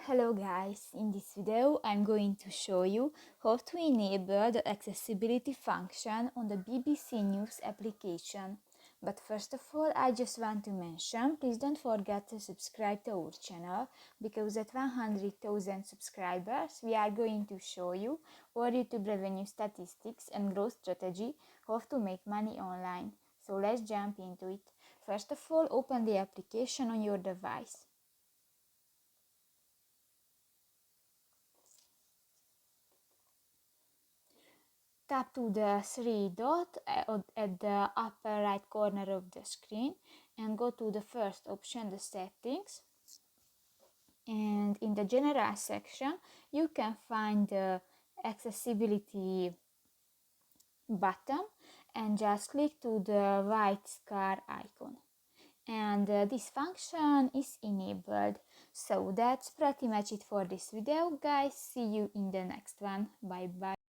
Hello guys, in this video I'm going to show you how to enable the accessibility function on the BBC News application. But first of all, I just want to mention, please don't forget to subscribe to our channel, because at 100,000 subscribers we are going to show you our YouTube revenue statistics and growth strategy, how to make money online. So let's jump into it. First of all, open the application on your device. Tap to the three dots at the upper right corner of the screen and go to the first option, the settings. And in the general section, you can find the accessibility button and just click to the white square icon. And this function is enabled. So that's pretty much it for this video, guys. See you in the next one. Bye bye.